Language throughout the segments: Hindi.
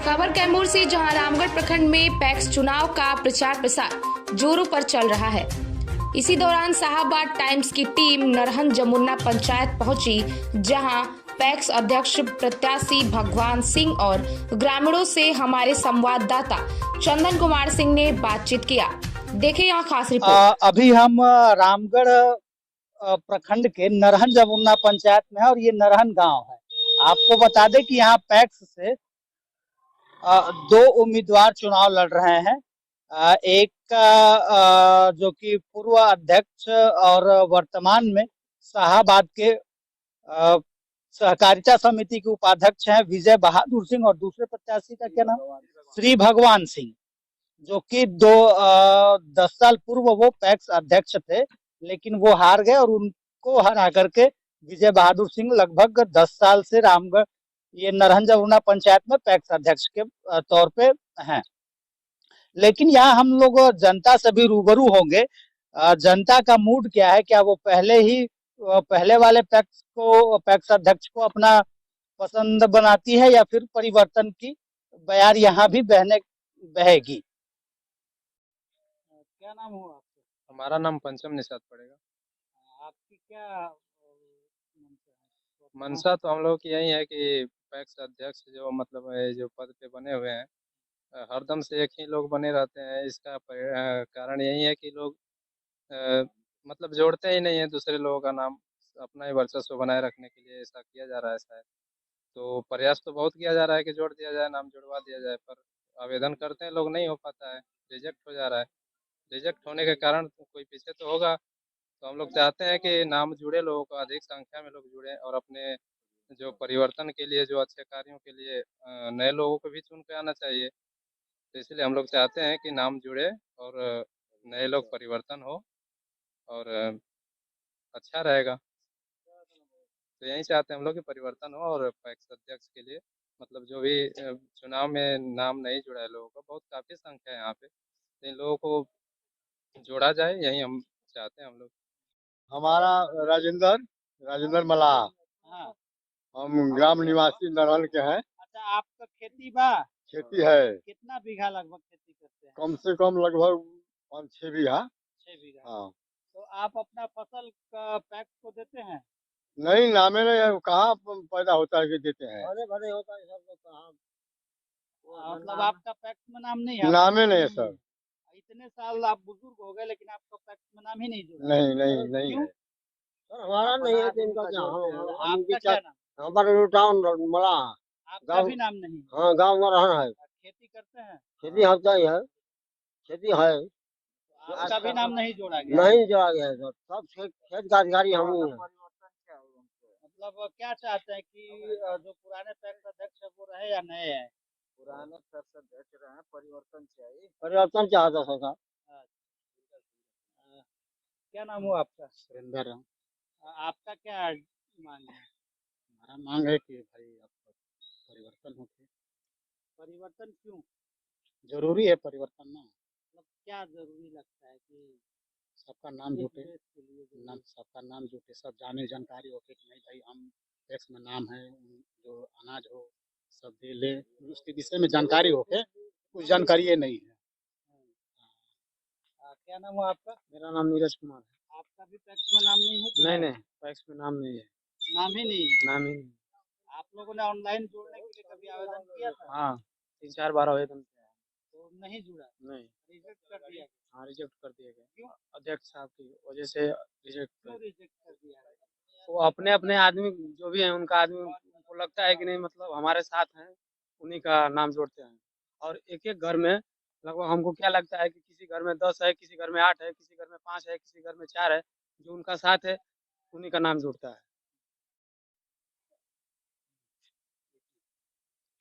खबर कैमूर से, जहां रामगढ़ प्रखंड में पैक्स चुनाव का प्रचार प्रसार जोरों पर चल रहा है। इसी दौरान साहाबाद टाइम्स की टीम नरहन जमुना पंचायत पहुंची, जहां पैक्स अध्यक्ष प्रत्याशी भगवान सिंह और ग्रामीणों से हमारे संवाददाता चंदन कुमार सिंह ने बातचीत किया। देखें यहाँ खास रिपोर्ट। अभी हम रामगढ़ प्रखंड के नरहन जमुना पंचायत में है और ये नरहन गांव है। आपको बता दें कि यहाँ पैक्स से दो उम्मीदवार चुनाव लड़ रहे हैं। एक जो कि पूर्व अध्यक्ष और वर्तमान में साहाबाद के सहकारिता समिति के उपाध्यक्ष हैं विजय बहादुर सिंह, और दूसरे प्रत्याशी का क्या नाम, श्री भगवान सिंह, जो कि 10 साल पूर्व वो पैक्स अध्यक्ष थे, लेकिन वो हार गए और उनको हरा करके विजय बहादुर सिंह लगभग 10 साल से रामगढ़ ये नरहन जमुना पंचायत में पैक्स अध्यक्ष के तौर पे हैं। लेकिन यहाँ हम लोग जनता से भी रूबरू होंगे। जनता का मूड क्या है, क्या वो पहले वाले पैक्स अध्यक्ष को अपना पसंद बनाती है या फिर परिवर्तन की बयार यहाँ भी बहेगी। क्या नाम हुआ आपका? हमारा नाम पंचम निषाद पड़ेगा। आपकी क्या मंशा तो हम लोग की यही है कि पैक्स अध्यक्ष जो मतलब है, जो पद पे बने हुए हैं, हरदम से एक ही लोग बने रहते हैं। इसका कारण यही है कि लोग मतलब जोड़ते ही नहीं है दूसरे लोगों का नाम, अपना ही वर्चस्व बनाए रखने के लिए ऐसा किया जा रहा है शायद। तो प्रयास तो बहुत किया जा रहा है कि जोड़ दिया जाए, नाम जुड़वा दिया जाए, पर आवेदन करते हैं लोग, नहीं हो पाता है, रिजेक्ट हो जा रहा है। रिजेक्ट होने के कारण तो कोई पीछे तो होगा। तो हम लोग चाहते हैं कि नाम जुड़े, लोगों को अधिक संख्या में लोग जुड़े और अपने जो परिवर्तन के लिए, जो अच्छे कार्यों के लिए नए लोगों को भी चुन के आना चाहिए। तो इसलिए हम लोग चाहते हैं कि नाम जुड़े और नए लोग परिवर्तन हो और अच्छा रहेगा। तो यही चाहते हैं हम लोग कि परिवर्तन हो और पैक्स अध्यक्ष के लिए मतलब जो भी चुनाव में नाम नहीं जुड़ा है लोगों का, बहुत काफ़ी संख्या है यहाँ पे, तो इन लोगों को जोड़ा जाए, यही हम चाहते हैं हम लोग। हमारा राजेंद्र मल्लाह। हाँ। हम ग्राम निवासी नरहन के हैं। अच्छा, आपका खेती बा? खेती है। कितना बीघा लगभग खेती करते हैं? कम से कम लगभग 5-6 बीघा। 6 बीघा। हाँ। तो आप अपना फसल का पैक्स को देते हैं? नहीं, नामे नहीं है, कहाँ पैदा होता है कि देते हैं। भरे भरे होता है सब लोग कहाँ। मतलब आपका पैक्स में नाम नहीं है? नामे नहीं है सर। इतने साल आप बुजुर्ग हो गए लेकिन आपका पैक्स में नाम ही नहीं जुड़ा? नहीं नहीं नहीं है। सर हमारा नहीं है तो इनका क्या। आपका क्या नाम? हमारा टाउन मला। आपका भी नाम नहीं? हाँ, गाँव में रहना है। खेती करते हैं? खेती होता ही है, खेती है। आपका भी नाम नहीं जोड़ा गया? नहीं जोड़ा गया है सर, सब खेत कारोबारी हम ही हैं। मतलब क्या चाहते हैं कि जो पुराने पैक्स अध्यक्ष है वो रहे या नए है? पुराने पैक्स अध्यक्ष रहे, परिवर्तन चाहिए। परिवर्तन चाहता सरकार। क्या नाम हुआ आपका? सुरेंद्र। आपका क्या मांग है? हमारा मांग है कि भाई आपका परिवर्तन हो। परिवर्तन क्यों जरूरी है परिवर्तन ना, मतलब क्या जरूरी लगता है कि सबका नाम जुटे, देश के लिए जरूरी? सबका नाम जुटे, सब जाने जानकारी हो कि नहीं भाई हम टैक्स में नाम है, जो अनाज हो सब दे ले, उसके विषय में जानकारी हो के, कुछ जानकारी ये नहीं है। क्या नाम हुआ आपका? मेरा नाम नीरज कुमार है। आपका भी पैक्स में नाम नहीं है कि नहीं नहीं, टैक्स में नाम नहीं है। नाम ही नहीं है? नाम ही नहीं। आप लोगों ने ऑनलाइन जोड़ने के लिए कभी आवेदन किया था? हाँ, 3-4 बार आवेदन किया है। तो नहीं जुड़ा? नहीं। रिजेक्ट कर दिया? हाँ, रिजेक्ट कर दिए गए। क्यों? अध्यक्ष साहब की वजह से रिजेक्ट क्यों रिजेक्ट कर दिया? वो अपने अपने आदमी जो भी है, उनका आदमी उनको लगता है कि नहीं मतलब हमारे साथ हैं, उन्हीं का नाम जोड़ते हैं। और एक एक घर में लगभग हमको क्या लगता है कि किसी घर में 10 है, किसी घर में 8 है, किसी घर में 5 है, किसी घर में 4 है, जो उनका साथ है उन्हीं का नाम जुड़ता है।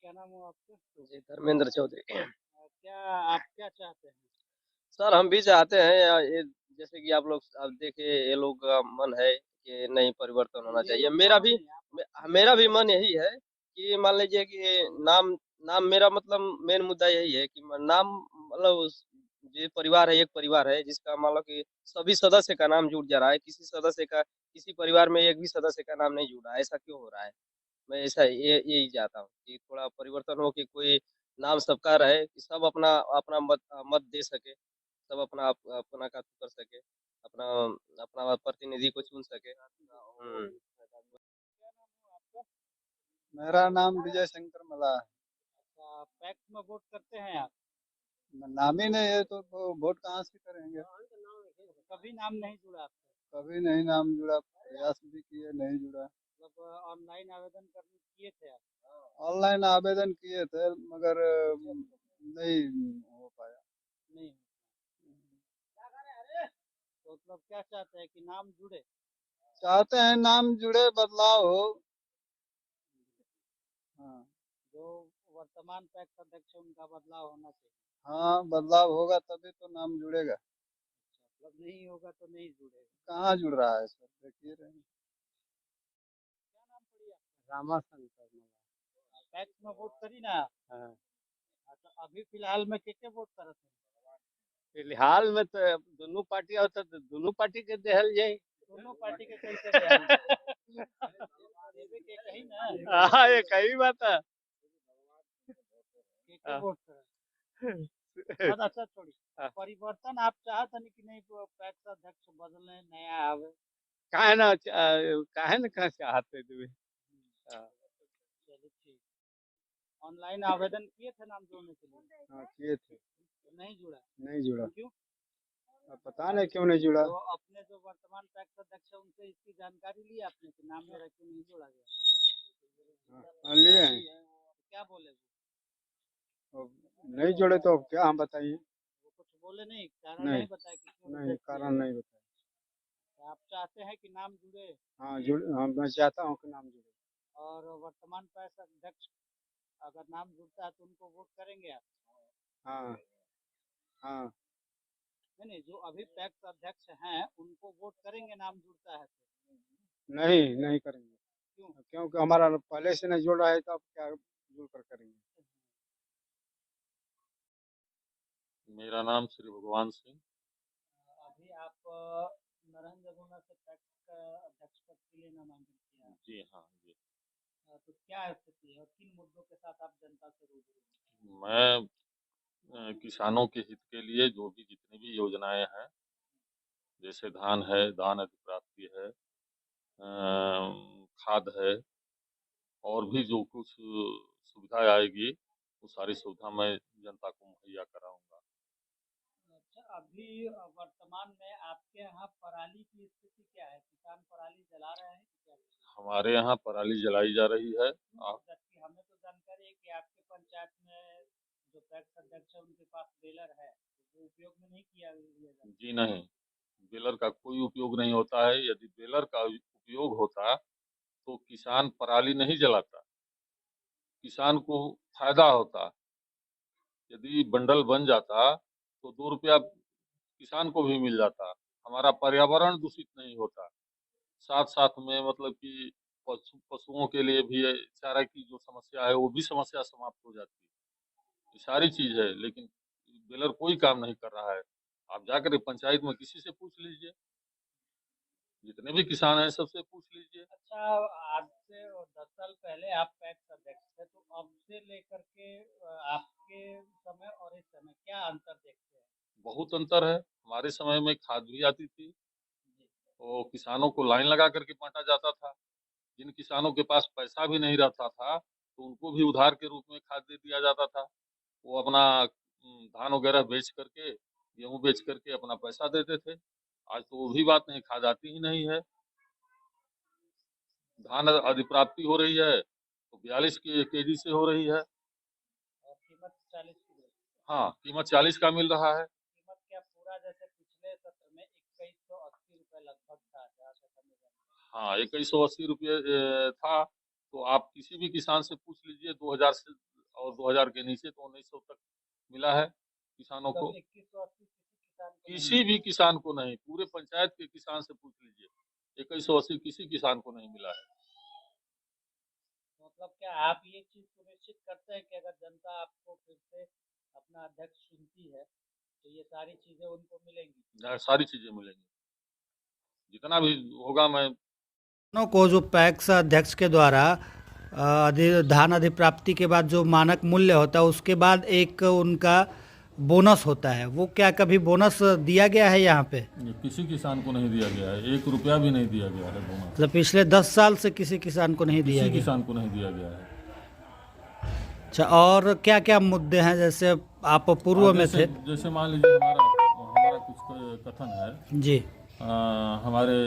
क्या नाम हुआ आपका? जी, धर्मेंद्र चौधरी। क्या आप क्या चाहते हैं? सर हम भी चाहते हैं ये जैसे कि आप लोग अब देखिए, ये लोग का मन है कि नहीं परिवर्तन होना चाहिए। मेरा भी मन यही है कि मान लीजिए कि नाम नाम मेरा मतलब मेन मुद्दा यही है कि नाम मतलब जो परिवार है, एक परिवार है जिसका मान लो कि सभी सदस्य का नाम जुड़ जा रहा है, किसी परिवार में एक भी सदस्य का नाम नहीं जुड़ा है। ऐसा क्यों हो रहा है? मैं ऐसा ये यही चाहता हूँ कि थोड़ा परिवर्तन हो, कि कोई नाम सबका रहे कि सब अपना अपना मत दे सके, सब अपना अपना का कर सके, अपना अपना प्रतिनिधि को चुन सके। मेरा नाम विजय शंकर मला है। पैक्स में वोट करते हैं आप? नाम ही नहीं है तो वोट कहाँ से करेंगे? कभी नाम नहीं जुड़ा आपका? कभी नहीं नाम जुड़ा, प्रयास भी किए, नहीं जुड़ा। मतलब ऑनलाइन आवेदन करने किए थे आप? ऑनलाइन आवेदन किए थे मगर नहीं हो पाया। नहीं। तो मतलब क्या चाहते हैं कि नाम जुड़े? चाहते हैं नाम जुड़े, बदलाव हो। हाँ जो वर्तमान पैक्स अध्यक्ष है उनका बदलाव होना चाहिए। हाँ, बदलाव होगा तभी तो नाम जुड़ेगा। मतलब नहीं होगा तो नहीं जुड़ेगा। कहाँ जुड़ रहा है सर, देखिए रहे। क्या नाम पड़ी आपका? रामाशंकर पैक्स में वोट करी ना? हाँ। तो अभी फिलहाल में के वोट करत हैं? फिलहाल में तो दोनों पार्टी होता तो दोनों पार्टी के देहल जाए। दोनों पार्टी के कैसे ध्यान दें? देवे के कहीं ना? हाँ, ये कही बात है। के वोट करत? बात अच्छा छोड़ी। हाँ। परिवर्तन आप चाहत हनी कि नहीं, पैक्स अध्यक्ष बदले, नया आवे? काहे ना कहा चाहते तुम्हें। चलिए ठीक। ऑनलाइन आवेदन किए थे नाम जोड़ने के लिए? हाँ किए थे, तो नहीं जुड़ा? नहीं जुड़ा। क्यों? अब पता नहीं क्यों नहीं जुड़ा। तो अपने जो वर्तमान पैक्स अध्यक्ष है उनसे इसकी जानकारी ली आपने कि नाम मेरा क्यों नहीं जोड़ा गया? हाँ, लिए हैं। तो क्या बोले वो? अब नहीं जुड़े तो अब क्या हम बताइए। वो कुछ बोले नहीं, कारण नहीं। नहीं बताया कि क्यों नहीं, reject कारण किया? नहीं बताया। तो आप चाहते हैं कि नाम जुड़े? हाँ हाँ, मैं चाहता हूँ कि नाम जुड़े। और वर्तमान पैक्स अध्यक्ष अगर नाम जुड़ता है तो उनको वोट करेंगे आप? हाँ हाँ, नहीं, जो अभी पैक्स अध्यक्ष हैं उनको वोट करेंगे नाम जुड़ता है तो? नहीं करेंगे। क्यों? क्योंकि हमारा पहले से नहीं जुड़ रहा है तो अब क्या जुड़ कर करेंगे। मेरा नाम श्री भगवान सिंह। अभी आप नरहन जमुना से पैक्स का अध्यक्ष पद के लिए नामांकन किया है। जी हाँ जी। तो क्या स्थिति है और किन मुद्दों के साथ आप जनता से रूबरू हैं? मैं किसानों के हित के लिए जो भी जितनी भी योजनाएं हैं, जैसे धान है, धान अधिप्राप्ति है, खाद है, और भी जो कुछ सुविधाएं आएगी वो सारी सुविधा मैं जनता को मुहैया कराऊंगा। अच्छा, अभी वर्तमान में आपके यहाँ पराली की स्थिति क्या है? किसान पराली जला रहे हैं कि क्या? हमारे यहाँ पराली जलाई जा रही है। जबकि हमें तो जानकारी है कि आपके पंचायत में जो पैक्स अध्यक्ष है उनके पास बेलर है, तो वो उपयोग में नहीं किया जाता। जी नहीं, बेलर का कोई उपयोग नहीं होता है। यदि बेलर का उपयोग होता तो किसान पराली नहीं जलाता, किसान को फायदा होता। यदि बंडल बन जाता तो 2 रुपया किसान को भी मिल जाता, हमारा पर्यावरण दूषित नहीं होता, साथ साथ में मतलब कि पशुओं के लिए भी चारा की जो समस्या है वो भी समस्या समाप्त हो जाती है। ये सारी चीज है, लेकिन बेलर कोई काम नहीं कर रहा है। आप जाकर पंचायत में किसी से पूछ लीजिए, जितने भी किसान हैं सबसे पूछ लीजिए। अच्छा, आज से 10 साल पहले आप पैक्स अध्यक्ष थे, तो अब से लेकर के आपके समय और इस समय क्या अंतर देखते हैं? बहुत अंतर है। हमारे समय में खाद भी आती थी, तो किसानों को लाइन लगा करके बांटा जाता था। जिन किसानों के पास पैसा भी नहीं रहता था तो उनको भी उधार के रूप में खाद दे दिया जाता था। वो अपना धान वगैरह बेच करके, गेहूं बेच करके अपना पैसा देते थे। आज तो वो भी बात नहीं, खाद आती ही नहीं है। धान अधिप्राप्ति हो रही है तो 42 केजी से हो रही है। और कीमत 40 की है। हाँ, कीमत 40 का मिल रहा है। कीमत क्या पूरा जैसे पिछले सत्र में 2180 रुपए लगभग था, जहाँ तक हमें जानकारी है। हाँ, 2180 रुपये था। तो आप किसी भी किसान से पूछ लीजिए, 2000 से और 2000 के नीचे तो 1900 तक मिला है किसानों को। 2180 किसी भी किसान को नहीं, पूरे पंचायत के किसान से पूछ लीजिए, 2180 किसी किसान को नहीं मिला है। मतलब क्या आप ये चीज सुनिश्चित करते हैं कि अगर जनता आपको फिर से अपना अध्यक्ष चुनती है तो ये सारी चीजें उनको मिलेंगी? सारी चीजें मिलेंगी, जितना भी होगा। मैं को जो पैक्स अध्यक्ष के द्वारा धान अधिप्राप्ति के बाद जो मानक मूल्य होता है उसके बाद एक उनका बोनस होता है, वो क्या कभी बोनस दिया गया है यहाँ पे? ये किसी किसान को नहीं दिया गया है, 1 रुपया भी नहीं दिया गया है बोनस। मतलब पिछले 10 साल से किसी किसान को नहीं दिया किसी गया? किसान को नहीं दिया गया है। अच्छा, और क्या क्या मुद्दे हैं, जैसे आप पूर्व में थे? जैसे मान लीजिए हमारा कुछ कथन है जी। हमारे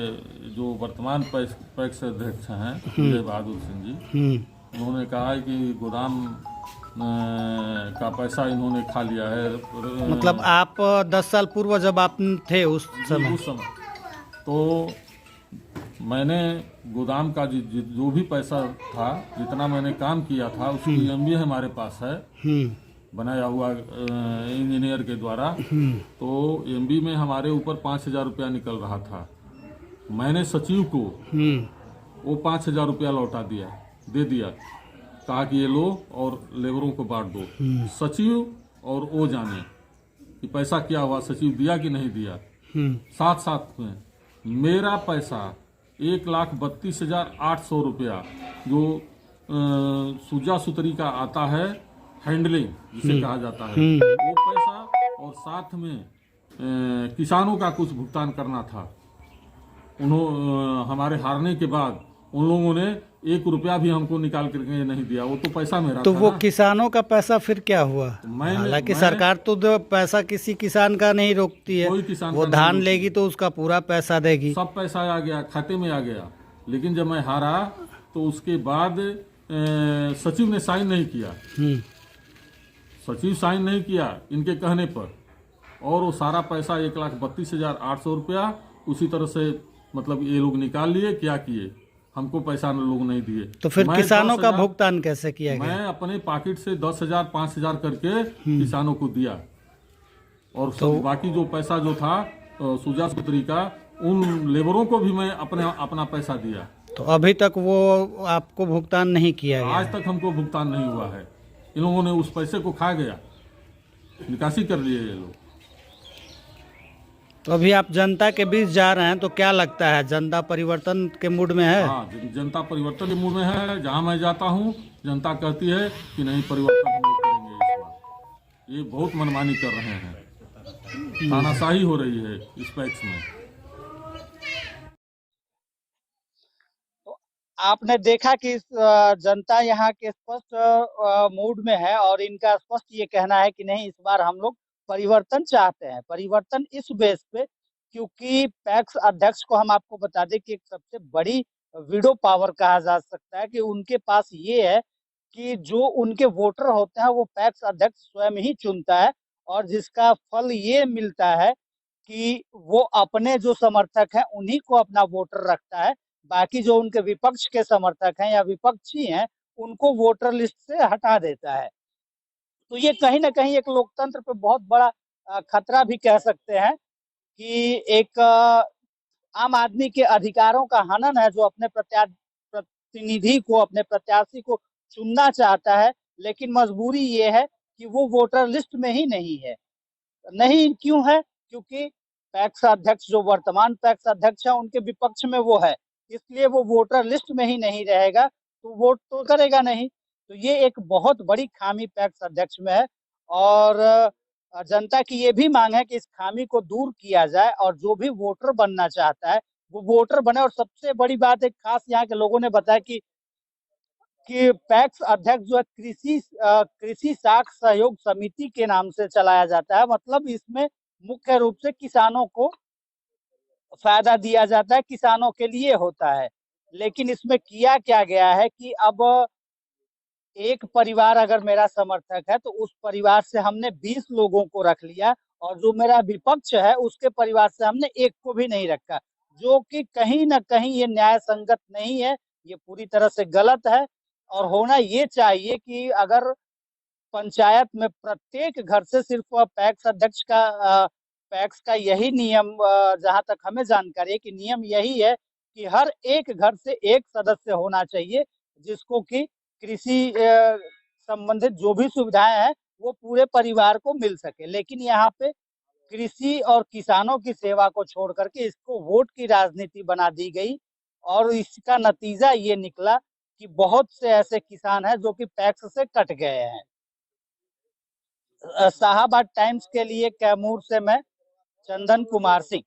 जो वर्तमान पैक्स अध्यक्ष हैं विजय बहादुर सिंह जी, उन्होंने कहा है कि गोदाम का पैसा इन्होंने खा लिया है। मतलब आप 10 साल पूर्व जब आप थे उस समय तो मैंने गोदाम का जो भी पैसा था, जितना मैंने काम किया था, उसकी एमबी हमारे पास है बनाया हुआ इंजीनियर के द्वारा। तो एमबी में हमारे ऊपर 5,000 रुपया निकल रहा था। मैंने सचिव को वो 5,000 रुपया लौटा दे दिया, कहा कि ये लो और लेबरों को बांट दो। सचिव और वो जाने कि पैसा क्या हुआ, सचिव दिया कि नहीं दिया। साथ साथ में मेरा पैसा 1,32,800 रुपया जो सुजा सुतरी का आता है, हैंडलिंग जिसे कहा जाता है, वो पैसा, और साथ में किसानों का कुछ भुगतान करना था। हमारे हारने के बाद उन लोगों ने 1 रुपया भी हमको निकाल करके नहीं दिया। वो तो पैसा मेरा तो था वो ना। किसानों का पैसा फिर क्या हुआ? हालांकि सरकार तो पैसा किसी किसान का नहीं रोकती है, कोई किसान वो का धान नहीं लेगी तो उसका पूरा पैसा देगी। सब पैसा आ गया, खाते में आ गया। लेकिन जब मैं हारा तो उसके बाद सचिव ने साइन नहीं किया। सचिव साइन नहीं किया इनके कहने पर, और वो सारा पैसा 1,32,800 रुपया उसी तरह से मतलब ये लोग निकाल लिए। क्या किए, हमको पैसा लोग नहीं दिए। तो फिर किसानों का भुगतान कैसे किया गया? मैं अपने पॉकेट से 10,000 5,000 करके किसानों को दिया, और तो बाकी जो पैसा जो था सुजा सुतरी का, उन लेबरों को भी मैं अपना पैसा दिया। तो अभी तक वो आपको भुगतान नहीं किया गया? आज तक हमको भुगतान नहीं हुआ है। इन लोगों ने उस पैसे को खा गया, निकासी कर लिए ये लोग। तो अभी आप जनता के बीच जा रहे हैं, तो क्या लगता है, जनता परिवर्तन के मूड में है? हाँ, जनता परिवर्तन के मूड में है। जहाँ मैं जाता हूँ जनता कहती है कि नहीं, परिवर्तन हम लोग करेंगे इस बार। ये बहुत मनमानी कर रहे हैं, तानाशाही हो रही है इस पैक्स में। आपने देखा कि जनता यहाँ के स्पष्ट मूड में है, और इनका स्पष्ट ये कहना है कि नहीं, इस बार हम लोग परिवर्तन चाहते हैं। परिवर्तन इस बेस पे, क्योंकि पैक्स अध्यक्ष को हम आपको बता दें कि एक सबसे बड़ी वीडो पावर कहा जा सकता है कि उनके पास ये है कि जो उनके वोटर होते हैं वो पैक्स अध्यक्ष स्वयं ही चुनता है, और जिसका फल ये मिलता है कि वो अपने जो समर्थक हैं उन्हीं को अपना वोटर रखता है। बाकी जो उनके विपक्ष के समर्थक हैं या विपक्षी हैं, उनको वोटर लिस्ट से हटा देता है। तो ये कहीं ना कहीं एक लोकतंत्र पे बहुत बड़ा खतरा भी कह सकते हैं कि एक आम आदमी के अधिकारों का हनन है, जो अपने प्रतिनिधि को, अपने प्रत्याशी को चुनना चाहता है, लेकिन मजबूरी ये है कि वो वोटर लिस्ट में ही नहीं है। नहीं क्यों है? क्योंकि पैक्स अध्यक्ष, जो वर्तमान पैक्स अध्यक्ष है, उनके विपक्ष में वो है, इसलिए वो वोटर लिस्ट में ही नहीं रहेगा, तो वोट तो करेगा नहीं। तो ये एक बहुत बड़ी खामी पैक्स अध्यक्ष में है, और जनता की ये भी मांग है कि इस खामी को दूर किया जाए, और जो भी वोटर बनना चाहता है वो वोटर बने। और सबसे बड़ी बात, एक खास यहाँ के लोगों ने बताया कि पैक्स अध्यक्ष जो है कृषि साख सहयोग समिति के नाम से चलाया जाता है। मतलब इसमें मुख्य रूप से किसानों को फायदा दिया जाता है, किसानों के लिए होता है। लेकिन इसमें किया क्या गया है कि अब एक परिवार अगर मेरा समर्थक है तो उस परिवार से हमने 20 लोगों को रख लिया, और जो मेरा विपक्ष है उसके परिवार से हमने एक को भी नहीं रखा, जो कि कहीं ना कहीं ये न्याय संगत नहीं है, ये पूरी तरह से गलत है। और होना ये चाहिए कि अगर पंचायत में प्रत्येक घर से सिर्फ पैक्स का यही नियम, जहां तक हमें जानकारी है कि नियम यही है कि हर एक घर से एक सदस्य होना चाहिए, जिसको कि कृषि संबंधित जो भी सुविधाएं हैं वो पूरे परिवार को मिल सके। लेकिन यहाँ पे कृषि और किसानों की सेवा को छोड़ करके इसको वोट की राजनीति बना दी गई, और इसका नतीजा ये निकला कि बहुत से ऐसे किसान हैं जो कि पैक्स से कट गए हैं। शाहाबाद टाइम्स के लिए कैमूर से मैं चंदन कुमार सिंह।